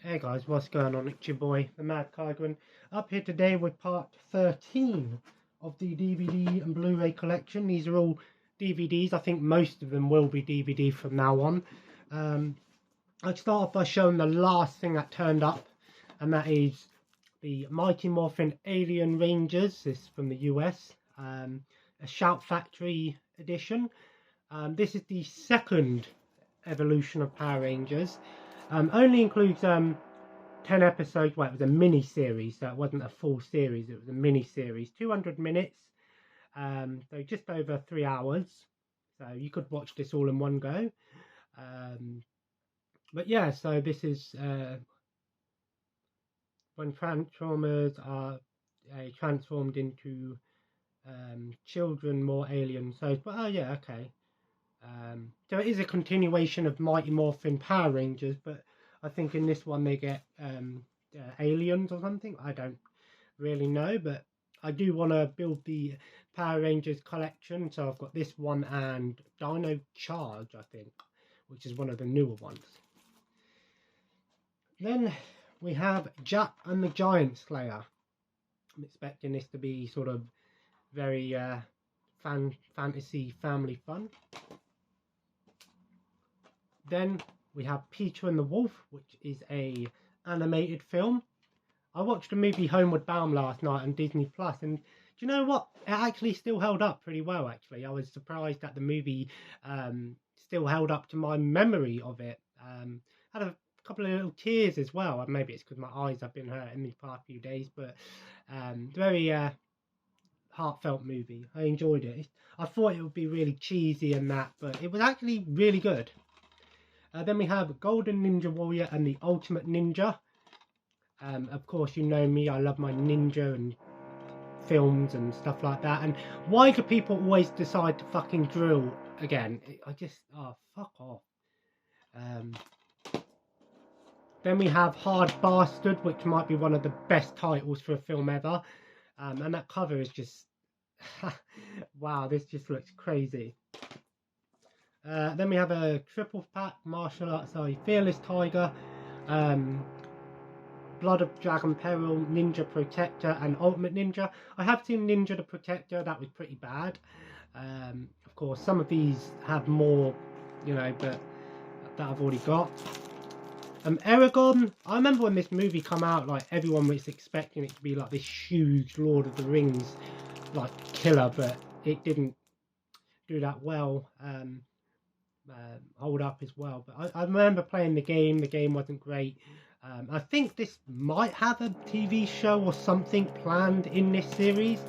Hey guys, what's going on? It's your boy, the Mad Kygrin, up here today with part 13 of the DVD and Blu Ray collection. These are all DVDs. I think most of them will be DVD from now on. I'll start off by showing the last thing that turned up, and that is the Mighty Morphin Alien Rangers. This is from the US, a Shout Factory edition. This is the second evolution of Power Rangers. Only includes 10 episodes. Well, it was a mini series, so it wasn't a full series, it was a mini series, 200 minutes, so just over 3 hours, so you could watch this all in one go. But yeah, so this is when Transformers are transformed into children, more aliens. So, but oh yeah, okay. So it is a continuation of Mighty Morphin Power Rangers, but I think in this one they get aliens or something. I don't really know, but I do want to build the Power Rangers collection, so I've got this one and Dino Charge, I think, which is one of the newer ones. Then we have Jack and the Giant Slayer. I'm expecting this to be sort of very fantasy family fun. Then we have Peter and the Wolf, which is a animated film. I watched the movie Homeward Bound last night on Disney Plus, and do you know what? It actually still held up pretty well, actually. I was surprised that the movie still held up to my memory of it. Had a couple of little tears as well. Maybe it's because my eyes have been hurting these past few days, but very heartfelt movie. I enjoyed it. I thought it would be really cheesy and that, but it was actually really good. Then we have Golden Ninja Warrior and the Ultimate Ninja. Of course, you know me, I love my ninja and films and stuff like that. And why do people always decide to fucking drill again? I just, oh, fuck off. Then we have Hard Bastard, which might be one of the best titles for a film ever. And that cover is just, wow, this just looks crazy. Then we have a triple pack martial arts, Fearless Tiger, Blood of Dragon Peril, Ninja Protector, and Ultimate Ninja. I have seen Ninja the Protector, that was pretty bad. Of course, some of these have more, you know, but that I've already got. Eragon, I remember when this movie came out, like, everyone was expecting it to be like this huge Lord of the Rings, like, killer, but it didn't do that well. Hold up as well, but I remember playing the game wasn't great. I think this might have a TV show or something planned in this series.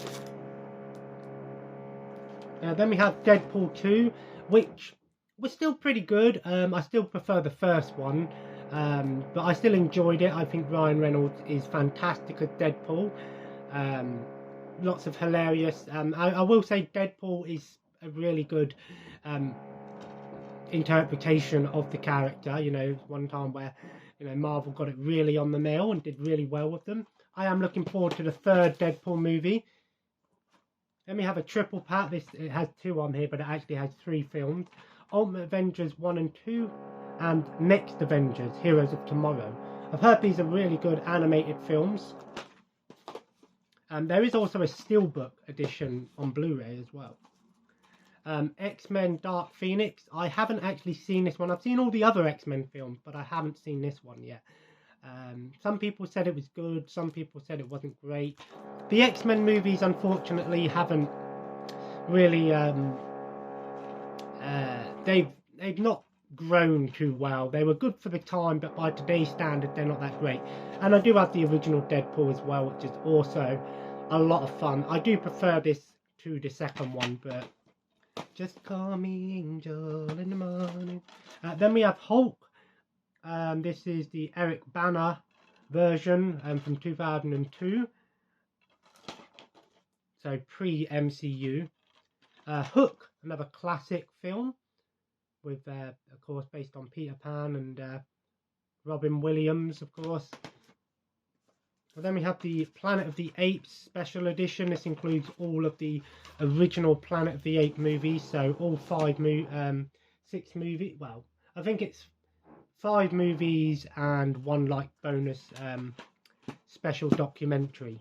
Then we have Deadpool 2, which was still pretty good. I still prefer the first one, but I still enjoyed it. I think Ryan Reynolds is fantastic as Deadpool. Lots of hilarious. I will say Deadpool is a really good interpretation of the character. You know, one time where, you know, Marvel got it really on the nail and did really well with them. I am looking forward to the third Deadpool movie. Then we have a triple pack. It has 2 on here, but it actually has 3 films. Ultimate Avengers 1 and 2, and Next Avengers, Heroes of Tomorrow. I've heard these are really good animated films. There is also a Steelbook edition on Blu-ray as well. X-Men Dark Phoenix. I haven't actually seen this one. I've seen all the other X-Men films, but I haven't seen this one yet. Some people said it was good, some people said it wasn't great. The X-Men movies, unfortunately, haven't really they've not grown too well. They were good for the time, but by today's standard they're not that great. And I do have the original Deadpool as well, which is also a lot of fun. I do prefer this to the second one, but just call me Angel in the morning. Then we have Hulk. This is the Eric Bana version from 2002. So pre-MCU. Hook, another classic film with, of course, based on Peter Pan and Robin Williams, of course. And then we have the Planet of the Apes special edition. This includes all of the original Planet of the Apes movies, so all 6 movies. Well, I think it's 5 movies and 1 like bonus special documentary.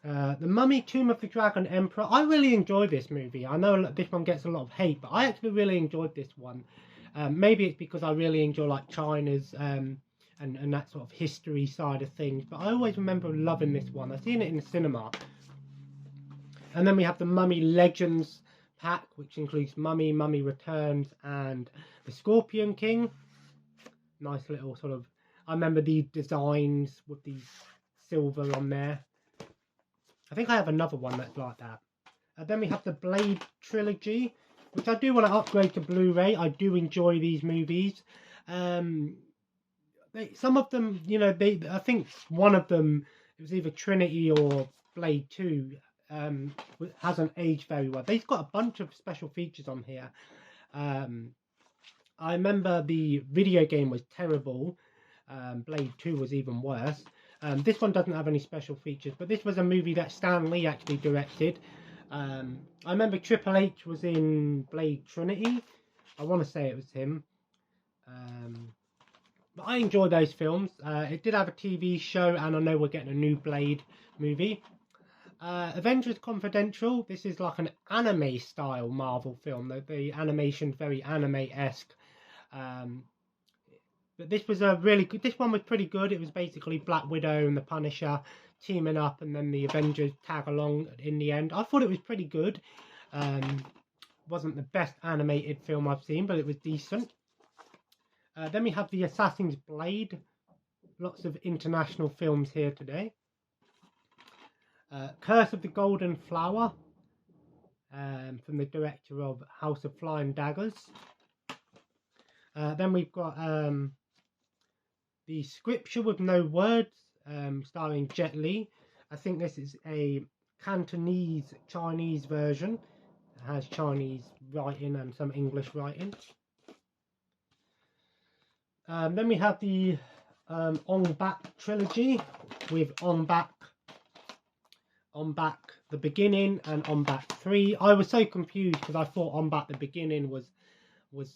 The Mummy, Tomb of the Dragon Emperor. I really enjoyed this movie. I know this one gets a lot of hate, but I actually really enjoyed this one. Maybe it's because I really enjoy like China's and that sort of history side of things. But I always remember loving this one. I've seen it in the cinema. And then we have the Mummy Legends pack, which includes Mummy, Mummy Returns, and the Scorpion King. Nice little sort of... I remember the designs with the silver on there. I think I have another one that's like that. Then we have the Blade trilogy, which I do want to upgrade to Blu-ray. I do enjoy these movies. Some of them, you know, I think one of them, it was either Trinity or Blade 2, hasn't aged very well. They've got a bunch of special features on here. I remember the video game was terrible. Blade 2 was even worse. This one doesn't have any special features, but this was a movie that Stan Lee actually directed. I remember Triple H was in Blade Trinity. I want to say it was him. But I enjoy those films. It did have a TV show, and I know we're getting a new Blade movie. Avengers Confidential. This is like an anime style Marvel film. The animation's very anime-esque. But this was a really good... This one was pretty good. It was basically Black Widow and the Punisher teaming up, and then the Avengers tag along in the end. I thought it was pretty good. Wasn't the best animated film I've seen, but it was decent. Then we have the Assassin's Blade. Lots of international films here today. Curse of the Golden Flower. From the director of House of Flying Daggers. Then we've got the Scripture with No Words, starring Jet Li. I think this is a Cantonese Chinese version. It has Chinese writing and some English writing. Then we have the Ong Bak trilogy with Ong Bak the Beginning and Ong Bak 3. I was so confused because I thought Ong Bak the Beginning was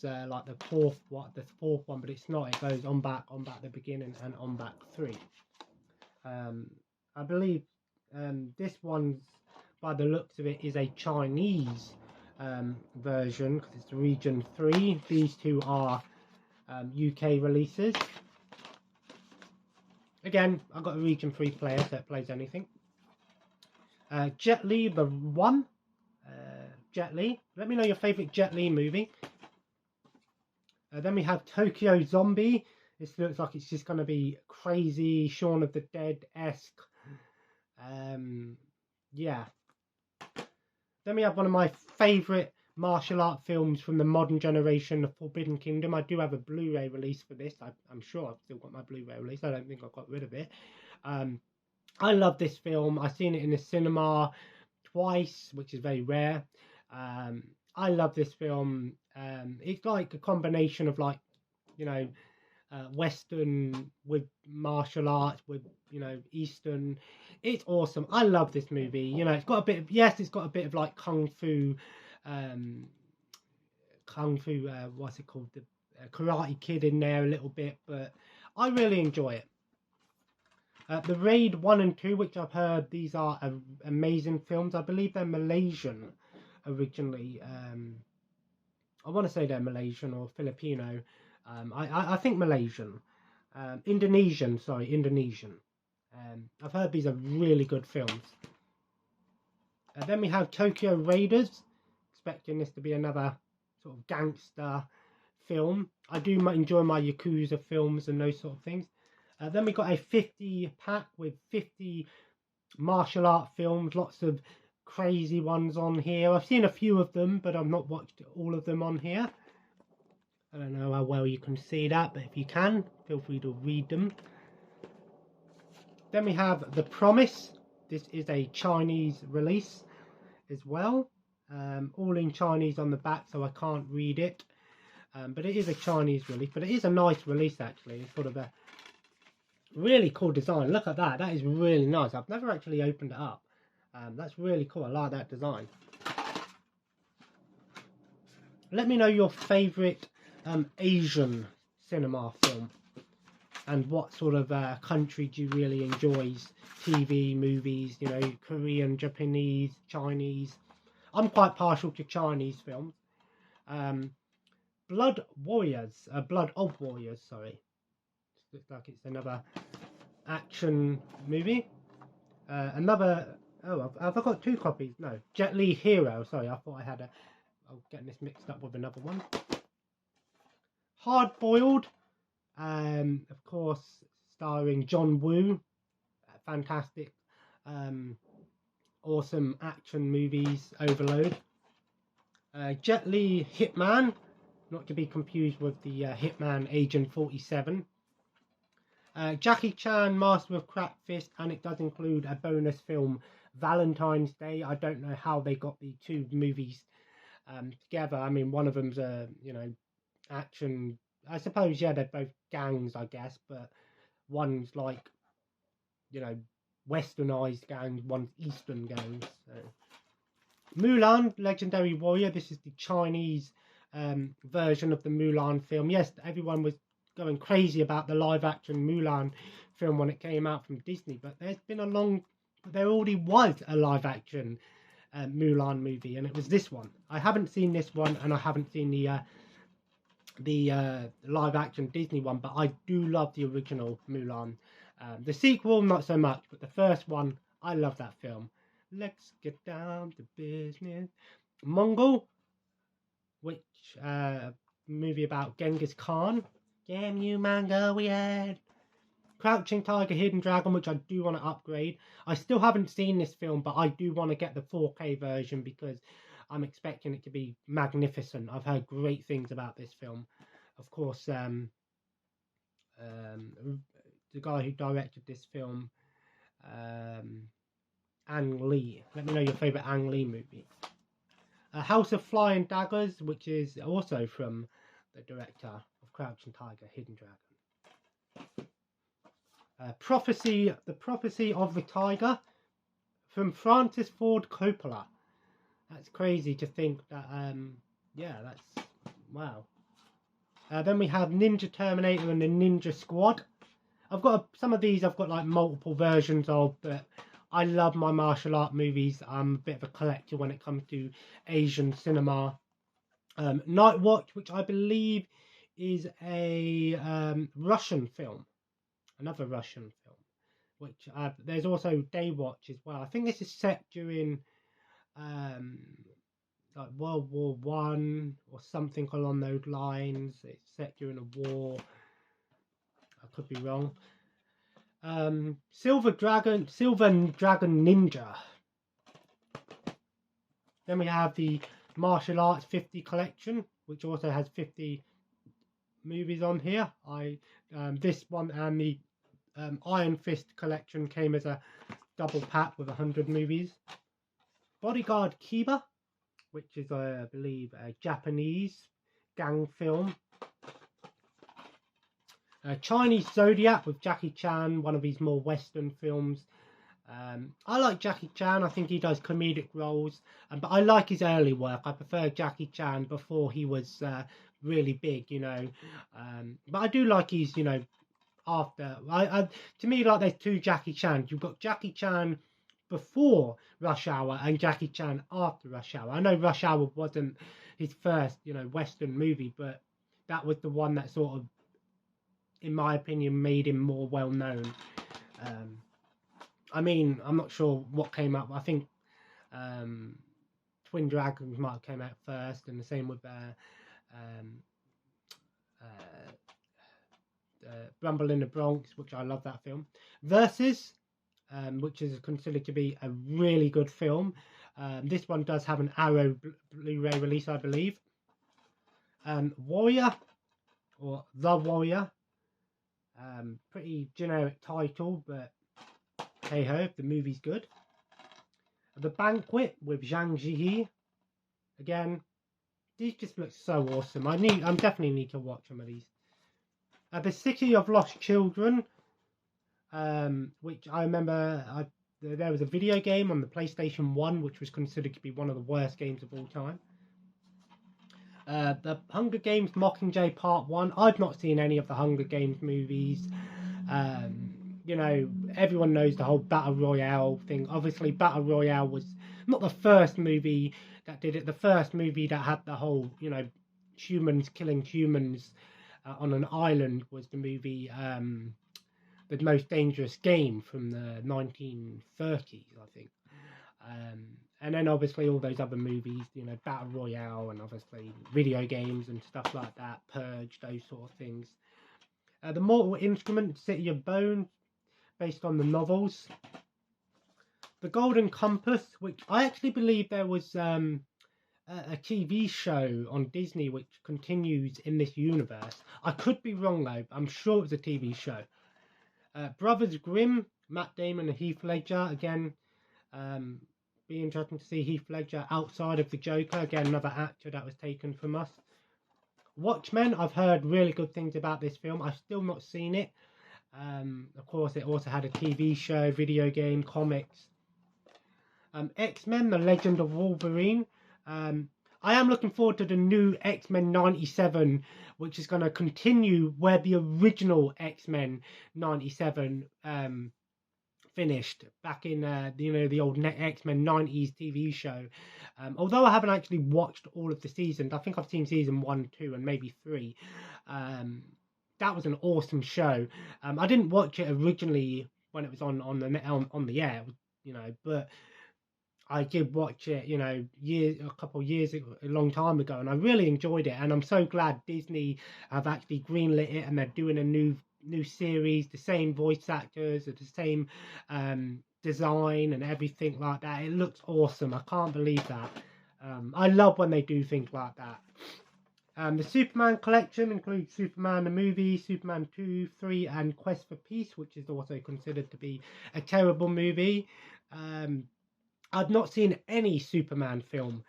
like the fourth one, but it's not. It goes Ong Bak the Beginning, and Ong Bak 3. I believe this one's, by the looks of it, is a Chinese version because it's region 3. These two are UK releases. Again, I've got a region 3 player, so it plays anything. Jet Li the One. Jet Li. Let me know your favourite Jet Li movie. Then we have Tokyo Zombie. This looks like it's just going to be crazy, Shaun of the Dead-esque. Yeah. Then we have one of my favourite martial art films from the modern generation, The Forbidden Kingdom. I do have a Blu-ray release for this. I'm sure I've still got my Blu-ray release. I don't think I've got rid of it. I love this film. I've seen it in the cinema twice, which is very rare. I love this film. It's like a combination of, like, you know, Western with martial arts with, you know, Eastern. It's awesome. I love this movie. You know, it's got a bit of, yes, it's got a bit of like kung fu, what's it called, the Karate Kid in there a little bit, but I really enjoy it. The Raid 1 and 2, which I've heard, these are amazing films. I believe they're Malaysian originally. I want to say they're Malaysian or Filipino. I think Malaysian. Indonesian. I've heard these are really good films. Then we have Tokyo Raiders. Expecting this to be another sort of gangster film. I do enjoy my Yakuza films and those sort of things. Then we got a 50 pack with 50 martial art films. Lots of crazy ones on here. I've seen a few of them, but I've not watched all of them on here. I don't know how well you can see that, but if you can, feel free to read them. Then we have The Promise. This is a Chinese release as well. All in Chinese on the back, so I can't read it. But it is a Chinese release, but it is a nice release actually. It's sort of a really cool design. Look at that. That is really nice. I've never actually opened it up. That's really cool. I like that design. Let me know your favourite Asian cinema film, and what sort of country do you really enjoy? TV, movies, you know, Korean, Japanese, Chinese. I'm quite partial to Chinese films. Blood of Warriors, sorry. Looks like it's another action movie. Have I got 2 copies? No. Jet Li Hero, sorry, I thought I had a... I'm getting this mixed up with another one. Hard Boiled, of course, starring John Woo. Fantastic, awesome action movies overload. Jet Li Hitman, not to be confused with the Hitman Agent 47. Jackie Chan Master of Crack Fist, and it does include a bonus film, Valentine's Day. I don't know how they got the 2 movies together. I mean, one of them's a, you know, action. I suppose, yeah, they're both gangs, I guess, but one's like, you know, westernized gangs, one's eastern gangs. So. Mulan, Legendary Warrior. This is the Chinese version of the Mulan film. Yes, everyone was going crazy about the live-action Mulan film when it came out from Disney, but there already was a live-action Mulan movie, and it was this one. I haven't seen this one, and I haven't seen the live-action Disney one, but I do love the original Mulan. The sequel, not so much, but the first one, I love that film. Let's get down to business. Mongol, which movie about Genghis Khan. Damn you, Mongolian. Crouching Tiger, Hidden Dragon, which I do want to upgrade. I still haven't seen this film, but I do want to get the 4K version because I'm expecting it to be magnificent. I've heard great things about this film. Of course, the guy who directed this film, Ang Lee. Let me know your favourite Ang Lee movie. House of Flying Daggers, which is also from the director of Crouching Tiger, Hidden Dragon. The Prophecy of the Tiger, from Francis Ford Coppola. That's crazy to think that, yeah, that's, wow. Then we have Ninja Terminator and the Ninja Squad. I've got some of these, I've got like multiple versions of, but I love my martial art movies. I'm a bit of a collector when it comes to Asian cinema. Night Watch, which I believe is a Russian film. Another Russian film. Which there's also Day Watch as well. I think this is set during like World War One or something along those lines. It's set during a war. I could be wrong. Silver Dragon Ninja. Then we have the Martial Arts 50 collection, which also has 50 movies on here. This one and the Iron Fist collection came as a double pack with 100 movies. Bodyguard Kiba, which is I believe a Japanese gang film. Chinese Zodiac with Jackie Chan, one of his more Western films. I like Jackie Chan. I think he does comedic roles, but I like his early work. I prefer Jackie Chan before he was really big, you know. But I do like his, you know, after. To me, like there's 2 Jackie Chan. You've got Jackie Chan before Rush Hour and Jackie Chan after Rush Hour. I know Rush Hour wasn't his first, you know, Western movie, but that was the one that sort of, in my opinion, made him more well known. I mean, I'm not sure what came up. I think Twin Dragons might have came out first, and the same with Rumble in the Bronx, which I love that film. Versus, which is considered to be a really good film. This one does have an Arrow Blu Ray release, I believe. Warrior, or The Warrior. Pretty generic title, but hey ho, the movie's good. The Banquet with Zhang Ziyi. Again, these just look so awesome. I definitely need to watch some of these. The City of Lost Children, which I remember there was a video game on the PlayStation 1 which was considered to be one of the worst games of all time. The Hunger Games Mockingjay Part 1. I've not seen any of the Hunger Games movies. You know, everyone knows the whole Battle Royale thing. Obviously, Battle Royale was not the first movie that did it. The first movie that had the whole, you know, humans killing humans on an island was the movie The Most Dangerous Game from the 1930s, I think. And then obviously all those other movies, you know, Battle Royale and obviously video games and stuff like that, Purge, those sort of things. The Mortal Instrument, City of Bones, based on the novels. The Golden Compass, which I actually believe there was a TV show on Disney which continues in this universe. I could be wrong though, but I'm sure it was a TV show. Brothers Grimm, Matt Damon and Heath Ledger, again, be interesting to see Heath Ledger outside of the Joker, again another actor that was taken from us. Watchmen, I've heard really good things about this film. I've still not seen it. Of course, it also had a TV show, video game, comics. X-Men, The Legend of Wolverine. I am looking forward to the new X-Men 97, which is going to continue where the original X-Men 97 finished back in you know, the old X-Men 90s TV show. Although I haven't actually watched all of the seasons, I think I've seen season 1, 2 and maybe 3. That was an awesome show. I didn't watch it originally when it was on the air, you know, but I did watch it, you know, a long time ago, and I really enjoyed it. And I'm so glad Disney have actually greenlit it, and they're doing a new series, the same voice actors, the same design and everything like that. It looks awesome. I can't believe that. I love when they do things like that. The Superman collection includes Superman the movie, Superman 2, 3 and Quest for Peace, which is also considered to be a terrible movie. I've not seen any Superman film.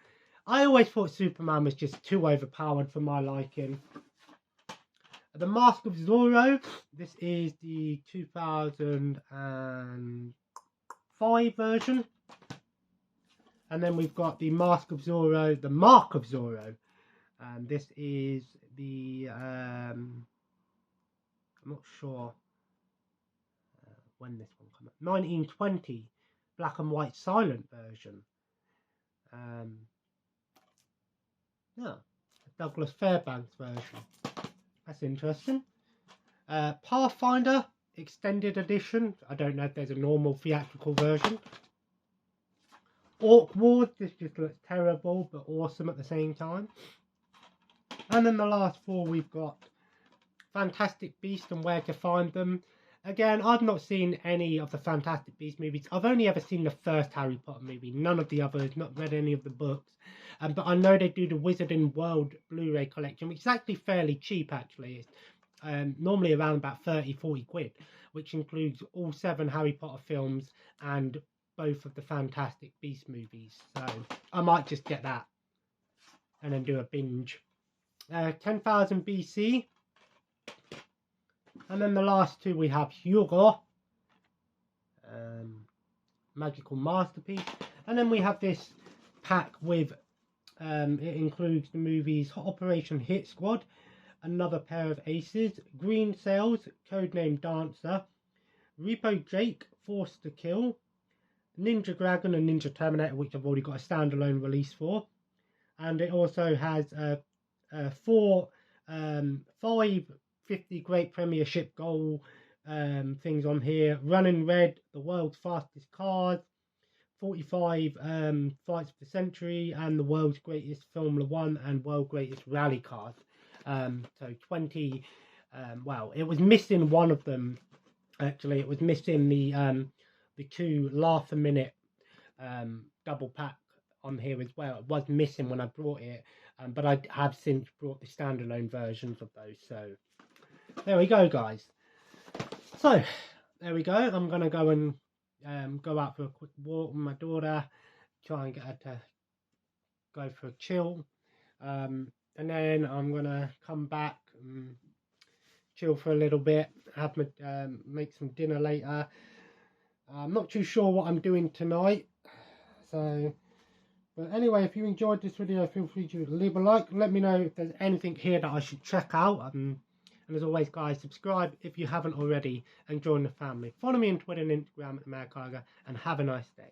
I always thought Superman was just too overpowered for my liking. The Mask of Zorro. This is the 2005 version. And then we've got the Mask of Zorro, the Mark of Zorro. And this is the, I'm not sure when this one came out. 1920. Black and white silent version. Yeah, Douglas Fairbanks version. That's interesting. Pathfinder extended edition. I don't know if there's a normal theatrical version. Orc Wars. This just looks terrible but awesome at the same time. And then the last 4 we've got Fantastic Beasts and Where to Find Them. Again, I've not seen any of the Fantastic Beasts movies. I've only ever seen the first Harry Potter movie. None of the others, not read any of the books. But I know they do the Wizarding World Blu Ray Collection, which is actually fairly cheap, actually. It's normally around about 30-40 quid, which includes all 7 Harry Potter films and both of the Fantastic Beasts movies. So I might just get that and then do a binge. 10,000 BC. And then the last 2 we have Hugo, Magical Masterpiece. And then we have this pack with, it includes the movies Operation Hit Squad, Another Pair of Aces, Green Sails, Codename Dancer, Repo Jake, Forced to Kill, Ninja Dragon and Ninja Terminator, which I've already got a standalone release for. And it also has 5 50 Great Premiership Goal things on here. Running Red, The World's Fastest Cars, 45 Fights of the Century, and The World's Greatest Formula 1 and World's Greatest Rally Cars. So 20, well, it was missing one of them, actually. It was missing the 2 Laugh a Minute double pack on here as well. It was missing when I brought it, but I have since brought the standalone versions of those. So there we go, guys. So there we go. I'm gonna go and go out for a quick walk with my daughter, try and get her to go for a chill, and then I'm gonna come back and chill for a little bit, have my make some dinner later. I'm not too sure what I'm doing tonight, so But anyway, if you enjoyed this video, feel free to leave a like. Let me know if there's anything here that I should check out. And as always, guys, subscribe if you haven't already and join the family. Follow me on Twitter and Instagram at MadCarger, and have a nice day.